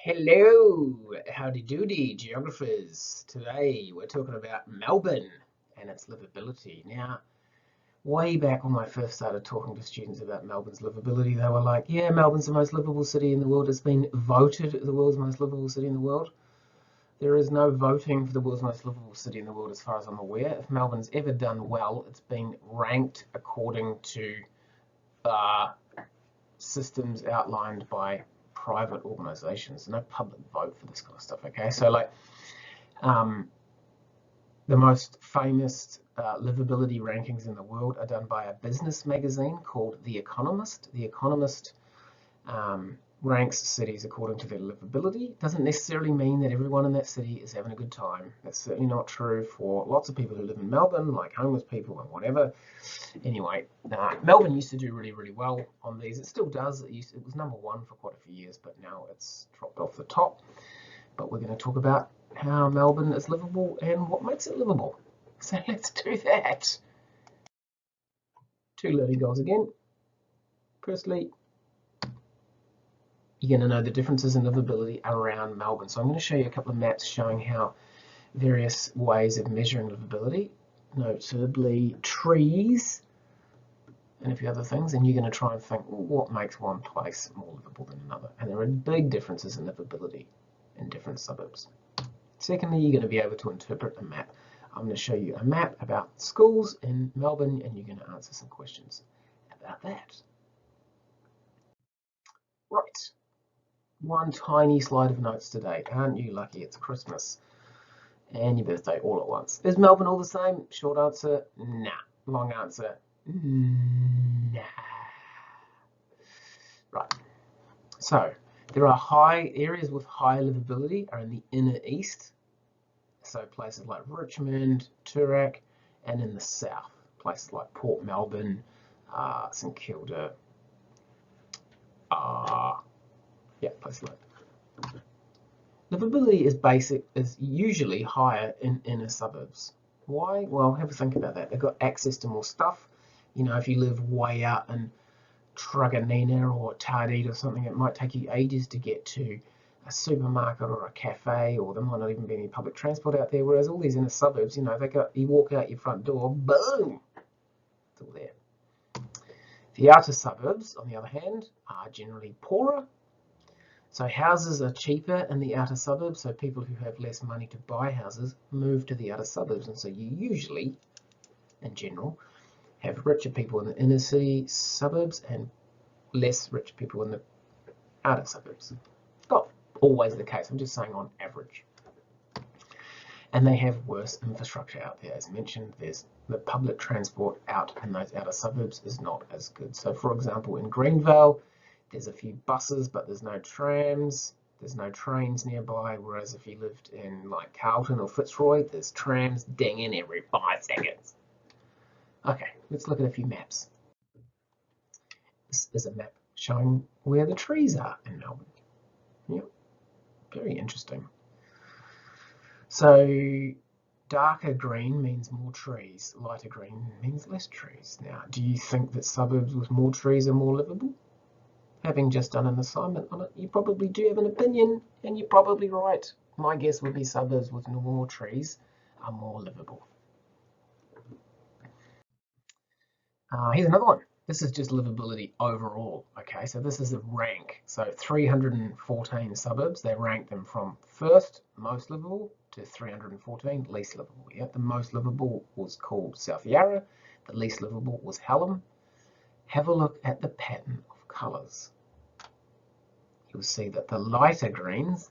Hello, howdy doody, geographers. Today we're talking about Melbourne and its livability. Now, way back when I first started talking to students about Melbourne's livability, they were like, yeah, Melbourne's the most livable city in the world. It's been voted the world's most livable city in the world. There is no voting for the world's most livable city in the world as far as I'm aware. If Melbourne's ever done well, it's been ranked according to uh, systems outlined by private organizations. No public vote for this kind of stuff. Okay, so like um, the most famous livability rankings in the world are done by a business magazine called The Economist. The Economist ranks cities according to their livability. Doesn't necessarily mean that everyone in that city is having a good time. That's certainly not true for lots of people who live in Melbourne, like homeless people and whatever. Anyway, Melbourne used to do really, really well on these. It still does. It was number one for quite a few years, but now it's dropped off the top. But we're going to talk about how Melbourne is livable and what makes it livable. So let's do that. Two learning goals again. Firstly, you're going to know the differences in livability around Melbourne. So I'm going to show you a couple of maps showing how various ways of measuring livability, notably trees and a few other things, and you're going to try and think, well, what makes one place more livable than another? And there are big differences in livability in different suburbs. Secondly, you're going to be able to interpret a map. I'm going to show you a map about schools in Melbourne, and you're going to answer some questions about that. Right, one tiny slide of notes today. Aren't you lucky? It's Christmas and your birthday all at once. Is Melbourne all the same? Short answer, nah. Long answer, nah. Right. So there are high areas with high livability are in the inner east. So places like Richmond, Toorak, and in the south, places like Port Melbourne, St Kilda, places like that. Livability is usually higher in inner suburbs. Why? Well, have a think about that. They've got access to more stuff. You know, if you live way out in Truganina or Tardee or something, it might take you ages to get to a supermarket or a cafe, or there might not even be any public transport out there. Whereas all these inner suburbs, you know, you walk out your front door, boom, it's all there. The outer suburbs, on the other hand, are generally poorer. So houses are cheaper in the outer suburbs, so people who have less money to buy houses move to the outer suburbs, and so you usually, in general, have richer people in the inner city suburbs and less rich people in the outer suburbs. Not always the case, I'm just saying on average. And they have worse infrastructure out there. As mentioned, there's the public transport out in those outer suburbs is not as good. So for example, in Greenvale, there's a few buses, but there's no trams, there's no trains nearby, whereas if you lived in like Carlton or Fitzroy, there's trams dinging every 5 seconds. Okay, let's look at a few maps. This is a map showing where the trees are in Melbourne. Yep, very interesting. So darker green means more trees, lighter green means less trees. Now, do you think that suburbs with more trees are more livable? Having just done an assignment on it, you probably do have an opinion, and you're probably right. My guess would be suburbs with more trees are more livable. Here's another one. This is just livability overall. Okay, so this is a rank. So 314 suburbs, they rank them from first most livable to 314 least livable. Yeah, the most livable was called South Yarra. The least livable was Hallam. Have a look at the pattern of colours. You'll see that the lighter greens,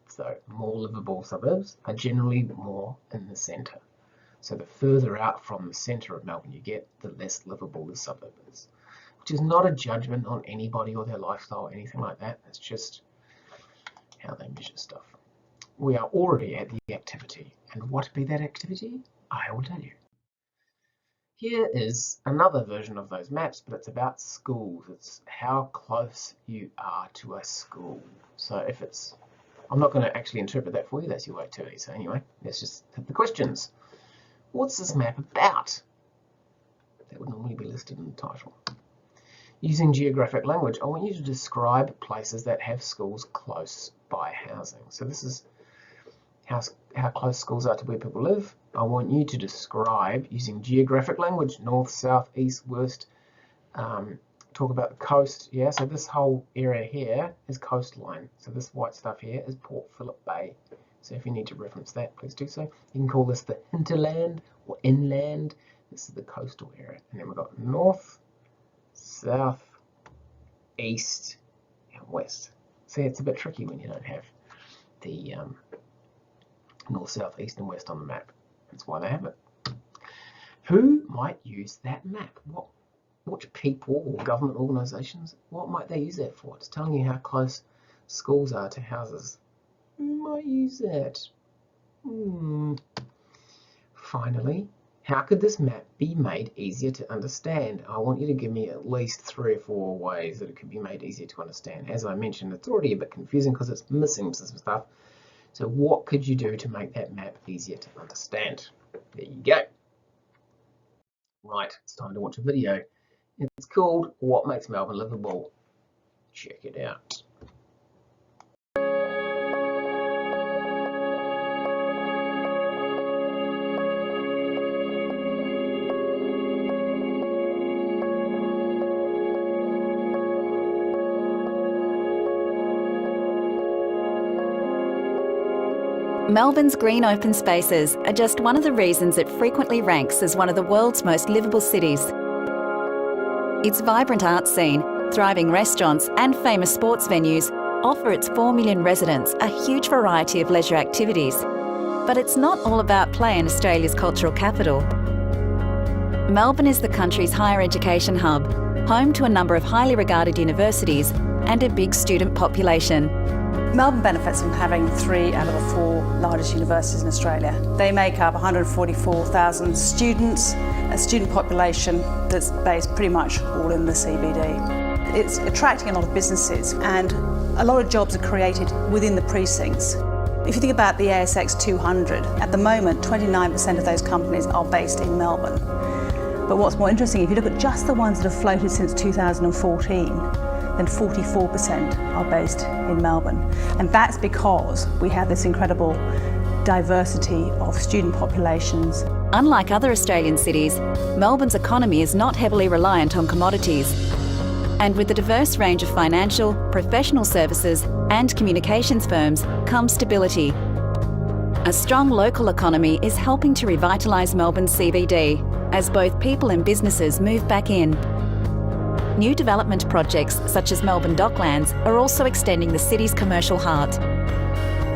so more livable suburbs, are generally more in the centre. So the further out from the centre of Melbourne you get, the less livable the suburb is. Which is not a judgment on anybody or their lifestyle or anything like that. It's just how they measure stuff. We are already at the activity. And what be that activity? I will tell you. Here is another version of those maps, but it's about schools. It's how close you are to a school. So if it's, I'm not going to actually interpret that for you, that's your activity. So anyway, let's just hit the questions. What's this map about? That would normally be listed in the title. Using geographic language, I want you to describe places that have schools close by housing. So this is how close schools are to where people live. I want you to describe, using geographic language, north, south, east, west, talk about the coast. Yeah, so this whole area here is coastline. So this white stuff here is Port Phillip Bay. So if you need to reference that, please do so. You can call this the hinterland or inland. This is the coastal area. And then we've got north, south, east, and west. See, it's a bit tricky when you don't have the north, south, east, and west on the map. That's why they have it. Who might use that map? Which people or government organisations, what might they use that for? It's telling you how close schools are to houses. Who might use that? Finally, how could this map be made easier to understand? I want you to give me at least 3 or 4 ways that it could be made easier to understand. As I mentioned, it's already a bit confusing because it's missing some stuff. So what could you do to make that map easier to understand? There you go. Right, it's time to watch a video. It's called What Makes Melbourne Livable? Check it out. Melbourne's green open spaces are just one of the reasons it frequently ranks as one of the world's most livable cities. Its vibrant art scene, thriving restaurants and famous sports venues offer its 4 million residents a huge variety of leisure activities. But it's not all about play in Australia's cultural capital. Melbourne is the country's higher education hub, home to a number of highly regarded universities and a big student population. Melbourne benefits from having 3 out of the 4 largest universities in Australia. They make up 144,000 students, a student population that's based pretty much all in the CBD. It's attracting a lot of businesses and a lot of jobs are created within the precincts. If you think about the ASX 200, at the moment 29% of those companies are based in Melbourne. But what's more interesting, if you look at just the ones that have floated since 2014, then 44% are based in Melbourne. And that's because we have this incredible diversity of student populations. Unlike other Australian cities, Melbourne's economy is not heavily reliant on commodities. And with the diverse range of financial, professional services and communications firms comes stability. A strong local economy is helping to revitalise Melbourne's CBD as both people and businesses move back in. New development projects such as Melbourne Docklands are also extending the city's commercial heart.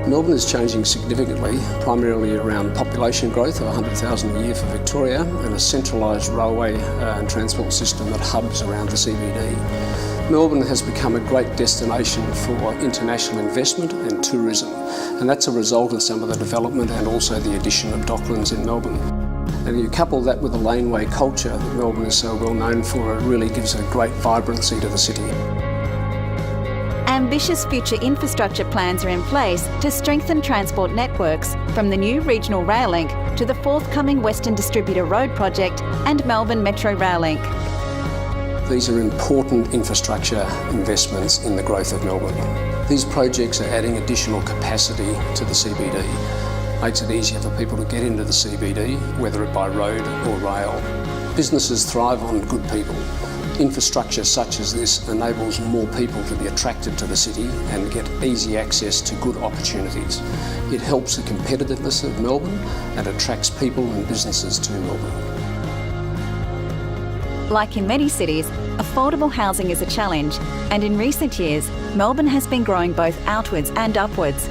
Melbourne is changing significantly, primarily around population growth of 100,000 a year for Victoria and a centralised railway and transport system that hubs around the CBD. Melbourne has become a great destination for international investment and tourism, and that's a result of some of the development and also the addition of Docklands in Melbourne. And you couple that with the laneway culture that Melbourne is so well known for, it really gives a great vibrancy to the city. Ambitious future infrastructure plans are in place to strengthen transport networks, from the new regional rail link to the forthcoming Western Distributor Road project and Melbourne Metro Rail Link. These are important infrastructure investments in the growth of Melbourne. These projects are adding additional capacity to the CBD. Makes it easier for people to get into the CBD, whether it by road or rail. Businesses thrive on good people. Infrastructure such as this enables more people to be attracted to the city and get easy access to good opportunities. It helps the competitiveness of Melbourne and attracts people and businesses to Melbourne. Like in many cities, affordable housing is a challenge, and in recent years, Melbourne has been growing both outwards and upwards.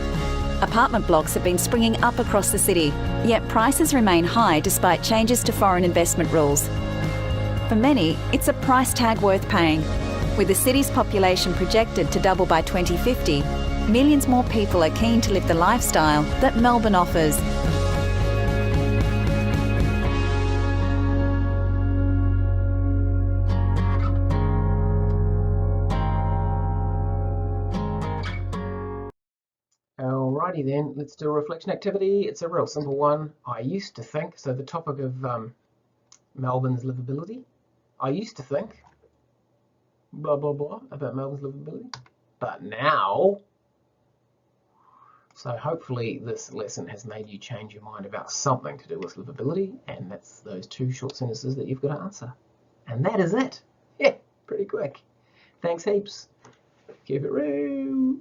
Apartment blocks have been springing up across the city, yet prices remain high despite changes to foreign investment rules. For many, it's a price tag worth paying. With the city's population projected to double by 2050, millions more people are keen to live the lifestyle that Melbourne offers. Alrighty then, let's do a reflection activity. It's a real simple one. I used to think, so the topic of Melbourne's livability, I used to think blah, blah, blah about Melbourne's livability. But now, so hopefully this lesson has made you change your mind about something to do with livability, and that's those 2 short sentences that you've got to answer. And that is it. Yeah, pretty quick. Thanks heaps. Keep it real.